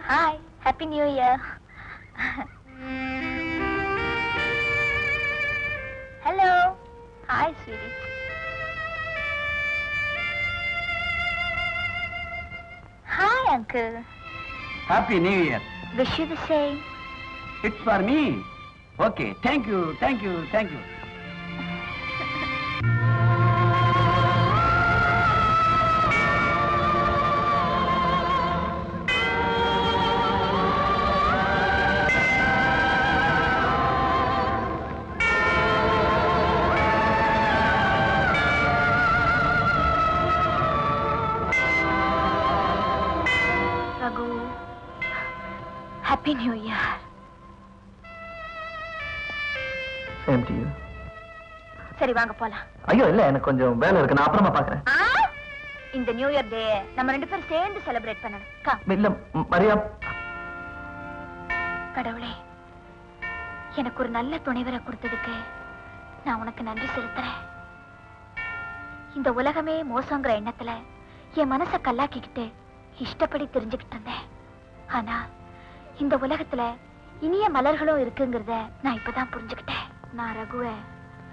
Hi, Happy New Year. Hello. Hi, sweetie. Hi, Uncle. Happy New Year. Wish you the same. It's for me. Okay, thank you, thank you, thank you. Raghu, Happy New Year. Same to you. சரி வாங்க போலாம். ஐயோ இல்ல, எனக்கு கொஞ்சம் வேலை இருக்கு, நான் அப்புறமா பாக்குறேன். இந்த நியூ இயர் டே நம்ம ரெண்டு பேரும் சேர்ந்து செலிப்ரேட் பண்ணணும். இல்ல மரியா. கடவுளே, எனக்கு ஒரு நல்ல துணைவரை கொடுத்ததுக்கு நான் உனக்கு நன்றி செலுத்துறேன். இந்த உலகமே மோசங்கிற எண்ணத்துல என் மனசை கல்லாக்கிக்கிட்டு இஷ்டப்படி தெரிஞ்சுக்கிட்டு இருந்தேன். ஆனா இந்த உலகத்துல இனிய மலர்களும் இருக்குங்கிறத நான் இப்பதான் புரிஞ்சுக்கிட்டேன். நான் ரகுவை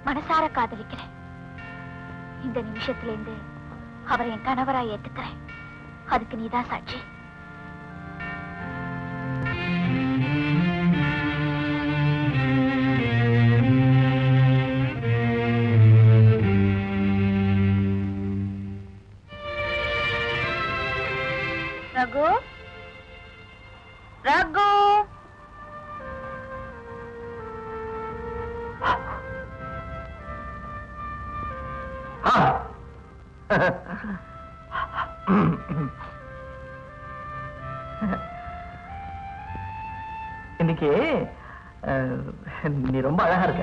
மனசார காதலிக்கிறேன். இந்த நிமிஷத்துல இருந்து அவரை என் கணவரா ஏத்துக்கிறேன். அதுக்கு நீதான் சாட்சி. ரகு, ரகு. இன்னைக்கு நீ ரொம்ப அழகா இருக்க.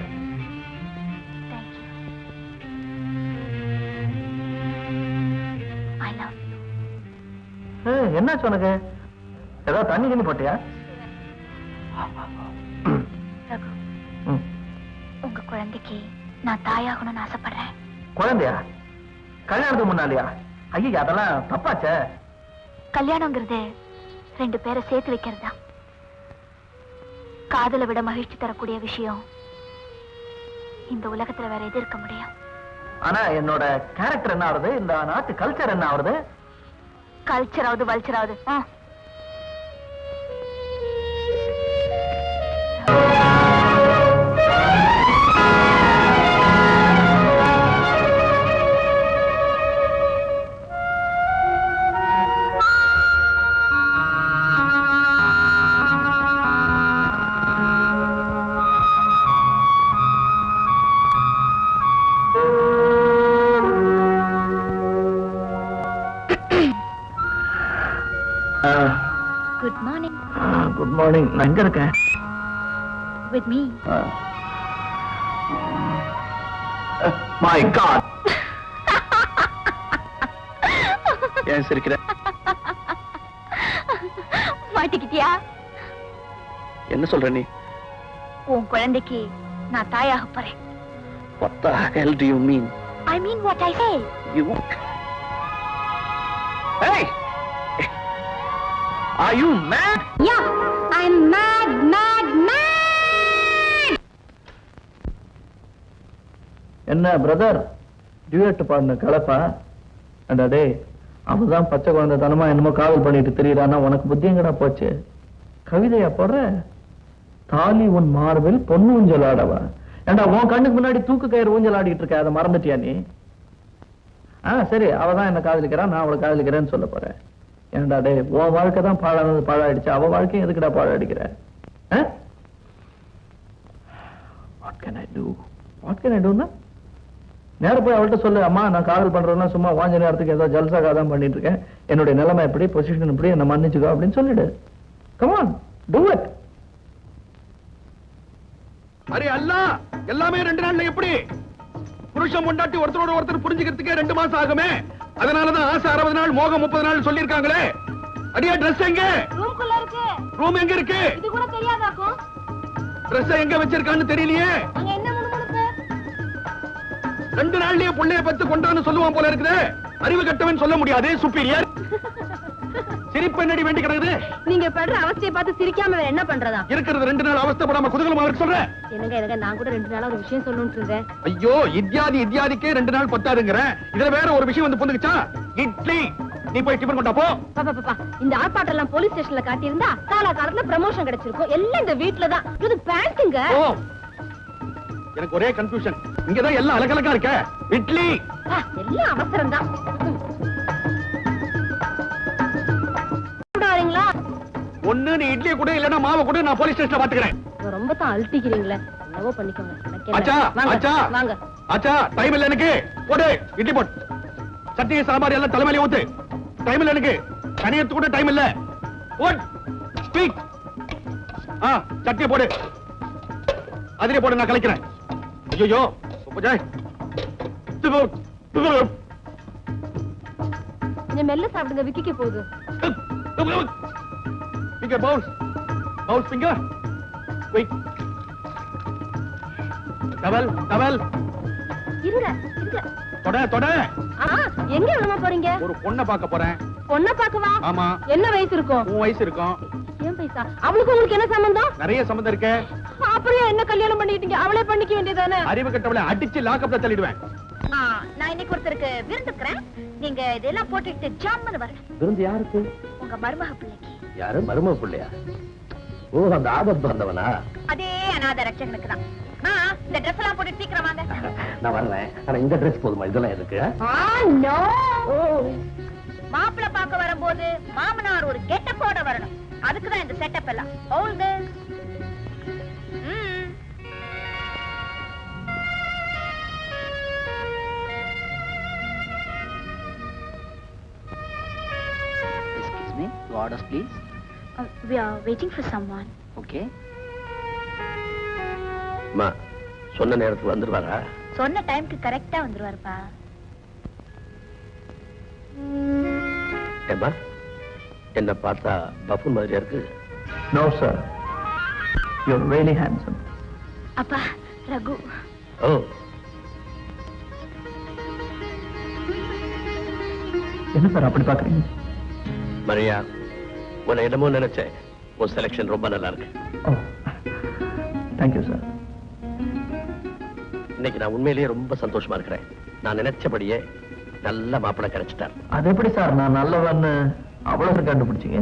என்னாச்சு உனக்கு? ஏதாவது தண்ணி கிண்ணி போட்டியா? ரகு, உங்க குழந்தைக்கு நான் தாயாகணும்னு ஆசைப்படுறேன். குழந்தையா? கல்யாணத்துக்கு முன்னாலியா? ஐயா, அதெல்லாம் தப்பாச்சே. கல்யாணங்கிறது ரெண்டு பேரை சேர்த்து வைக்கிறது தான். காதலை விட மகிழ்ச்சி தரக்கூடிய விஷயம் இந்த உலகத்துல வேற எது இருக்க முடியும்? ஆனா என்னோட கேரக்டர் என்ன ஆகுது? இந்த நாட்டு கல்ச்சர் என்ன ஆகுது? கல்ச்சர் ஆகுது, வல்ச்சர் ஆகுது. Good morning. Good morning. நான் எங்க இருக்கேன்? With me. My God. ஏன் சிரிக்கிற? மாட்டிக்கிட்டியா? என்ன சொல்ற நீ? உன் குழந்தைக்கு நான் தாயாக போறேன். What the hell do you mean? I mean what I say. You. Hey! Are you mad? Yeah, I'm mad, mad, mad. என்ன பிரதர், டியூட் பாடின கலப்பா? அண்டா டே, அவதான் பச்சை குழந்தை தனமா என்னமோ காதல் பண்ணிட்டு தெரியறானா? உனக்கு புத்தி எங்கடா போச்சு? கவிதையா போடுற? தாலி உன் மார்பில் பொண்ணு ஊஞ்சல் ஆடவா? ஏண்டா உன் கண்ணுக்கு முன்னாடி தூக்கு கயிறு ஊஞ்சல் ஆடிட்டு இருக்க, அதை மறந்துட்டியா நீ? சரி, அவதான் என்ன காதலிக்கிறான், நான் அவளை காதலிக்கிறேன்னு சொல்ல போறேன். ஏண்டா டே, உன் வாழ்க்கை தான் பாழானது, பாழாயிடுச்சு. அவ வாழ்க்கையும் எதுக்குடா பாழடிக்கிற? What can I do? What can I do? நேர போய் அவள்கிட்ட சொல்லு, அம்மா நான் காதல் பண்றேன்னா சும்மா வாஞ்ச நேரத்துக்கு ஏதோ ஜல்சாக தான் பண்ணிட்டு இருக்கேன், என்னுடைய நிலைமை எப்படி, பொசிஷன் எப்படி, என்ன மன்னிச்சுக்கோ அப்படின்னு சொல்லிடு. Come on, do it. அரே அல்லா, எல்லாமே 2 நாள்ல எப்படி? புருஷன் பொண்டாட்டி ஒருத்தரோட ஒருத்தர் புரிஞ்சுக்கிறதுக்கே 2 மாசம் ஆகுமே. அதனாலதான் ஆசை 60 நாள், மோகம் 30 நாள் சொல்லி இருக்காங்களே. அடியா ட்ரெஸ் எங்க? ரூம்குள்ள இருக்கு. ரூம் எங்க இருக்கு? இது கூட தெரியாதாக்கும்? ட்ரெஸ் எங்க வச்சிருக்கான்னு தெரியலையே. அங்க என்ன முணுமுணுக்கு? 2 நாள்லயே புள்ளைய பத்து கொண்டான்னு சொல்லுவான் போல இருக்குது. அறிவு கட்டவன் சொல்ல முடியாது, சுப்பீரியர். சிரிப்பு என்னடி வேண்டி கிடக்குது? நீங்க படுற அவஸ்தையை பார்த்து சிரிக்காம வேற என்ன பண்றதா? இருக்கிறது 2 நாள் அவஸ்தைப்படாம குதூகலமா இருக்கு சொல்றேன். என்னங்க நான் கூட 2 நாளா ஒரு விஷயம் சொல்லணும்னு இருந்தேன். ஐயோ, இத்தியாதிக்கே 2 நாள் பத்தாதுங்கறேன். இதுல வேற ஒரு விஷயம் வந்து பொந்துக்குச்சா? இட்லி, நீ போய் டிபன் கொண்டா போ. பாப்பா இந்த ஆர்ப்பாட்டம் எல்லாம் போலீஸ் ஸ்டேஷன்ல காட்டி இருந்தா காலகாலத்துல ப்ரமோஷன் கிடைச்சிருக்கும். எல்லாம் இந்த வீட்ல தான். இது பேண்ட்ங்க. ஓ, எனக்கு ஒரே கன்ஃபியூஷன். இங்க தான் எல்லாம் அலகலகா இருக்க. இட்லி எல்லாம் அவசரம் தான். வரீங்களா? ஒண்ணு நீ இட்லியை கூட இல்லனா மாவை கூட, நான் போலீஸ் ஸ்டேஷன்ல பாத்துக்கறேன். ரொம்ப தான் அல்ட்டிக்கிறீங்களே. என்னவோ பண்ணிக்கோங்க. ஆச்சா ஆச்சா வாங்க. ஆச்சா, டைம் இல்ல எனக்கு. போடு இட்லி போடு. சட்னி சாம்பார் எல்லாம் தலைமையில ஊத்து. டைம் இல்ல எனக்கு. கனியத்து கூட டைம் இல்ல. Boat speak. சட்னி போடு. அதிலே போடு, நான் கலக்கிறேன். ஐயோ போஜாய். கொஞ்சம் மெல்ல சாப்பிடுங்க, விக்கிக்க போகுது. Finger bounce. Bounce finger. Quick. Towel. இருங்க. தொட. எங்க விளம்ப போறீங்க? ஒரு பொண்ணை பார்க்க போறேன். பொண்ணை பார்க்கவா? ஆமா. என்ன வயசு இருக்கும்? 3 வயசு இருக்கும். ஏன் பைசா? அவளுக்கு உங்களுக்கு என்ன சம்பந்தம்? நிறைய சம்பந்தம் இருக்கே. அப்புறம் என்ன கல்யாணம் பண்ணிட்டீங்க? அவளே பண்ணிக்க வேண்டியதானே? அறிவு கட்டவளை அடிச்சு லாக்கப்ல தள்ளிடுவேன். நான் இன்னைக்கு ஒருத்தருக்கு விருந்துக்கிறேன். நீங்க இதெல்லாம் போட்டுட்டு ஜாமன் வரணும். விருந்து யாருக்கு? உங்க மருமக பிள்ளைக்கு. யாரு? மருமக பிள்ளையா? ஓ, அந்த ஆபத் வந்தவனா? அதே அநாத ரட்சகனுக்கு தான். இந்த ட்ரெஸ் எல்லாம் போட்டு சீக்கிரம் வாங்க. நான் வர்றேன். ஆனா இந்த ட்ரெஸ் போதுமா? இதெல்லாம் எதுக்கு? மாப்பிள்ள பார்க்க வரும்போது மாமனார் ஒரு கெட்டப்போட வரணும். அதுக்குதான் இந்த செட்டப் எல்லாம். All this. Excuse me, your orders please. We are waiting for someone. Okay. மா, சொன்ன நேரத்துக்கு வந்துருவாரா? சொன்ன டைம்க்கு கரெக்ட்டா வந்துருவாருப்பா. ஏம்மா, என்ன பார்த்தா பஃபூன் மாதிரியா இருக்கு? No sir, you're really handsome. அப்பா, ரகு. ஓ, என்ன சார் அப்படி பாக்குறீங்க? மரியா, உன்னை என்னமோ நினைச்சேன். உன் செலக்ஷன் ரொம்ப நல்லா இருக்கு. ஓ, தேங்க்யூ சார். இன்னைக்கு நான் உண்மையிலேயே ரொம்ப சந்தோஷமா இருக்கிறேன். நான் நினைச்சபடியே நல்ல மாப்பிள்ளை கிடைச்சிட்டார். அது எப்படி சார் நான் நல்லவன்னு அவ்வளவு கண்டுபிடிச்சீங்க?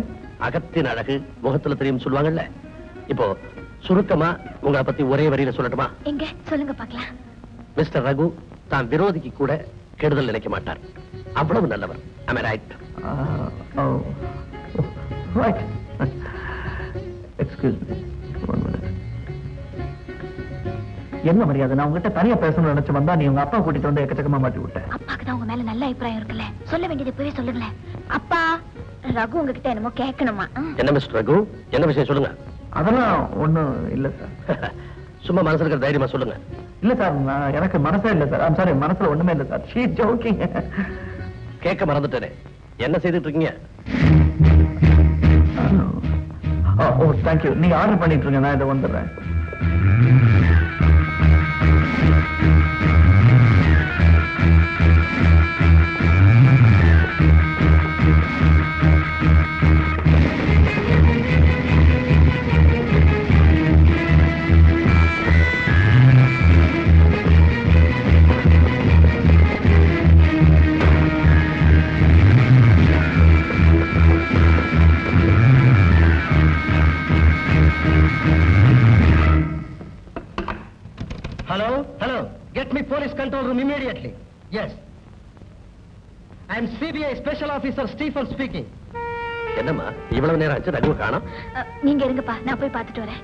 அகத்தின் அழகு முகத்துல தெரியும் சொல்லுவாங்கல்ல. இப்போ சுருக்கமா உங்களை பத்தி ஒரே வரியில சொல்லட்டுமா? எங்க சொல்லுங்க பார்க்கலாம். மிஸ்டர் ரகு தான் விரோதிக்கு கூட கெடுதல் நினைக்க மாட்டார். அவ்வளவு நல்லவர். Am I right? Right. Excuse me. One minute. என்ன மரியாதை? நான் உங்ககிட்ட தனியா பேசணும்னு நினைச்சு வந்தா நீ உங்க அப்பா கூட்டிட்டு வந்து எக்கச்சக்கமா மாட்டி விட்ட. அப்பாக்கு தான் உங்க மேல நல்ல அபிப்பிராயம் இருக்குல்ல. சொல்ல வேண்டியது இப்பவே சொல்லுங்களேன். அப்பா, ரகு உங்ககிட்ட என்னமோ கேட்கணுமா? என்ன மிஸ்டர் ரகு, என்ன விஷயம் சொல்லுங்க. அதெல்லாம் ஒண்ணும் இல்ல சார். சும்மா மனசுல இருக்கிற தைரியமா சொல்லுங்க. இல்ல சார், எனக்கு மனசே இல்ல சார். I'm sorry, மனசுல ஒண்ணுமே இல்ல சார். She is joking. கேட்க மறந்துட்டேனே. என்ன செய்துட்டு இருக்கீங்க? ஓ, தேங்க்யூ. நீங்க ஆர்டர் பண்ணிட்டு இருங்க, நான் இதை வந்துடுறேன். Hello. Get me police control room immediately. Yes. I am CBI Special Officer Stephen speaking. என்னம்மா இவ்வளவு நேரம் ஆச்சு, ரகுவை காணோம்? நீங்க இருங்கப்பா, நான் போய் பார்த்துட்டு வரேன்.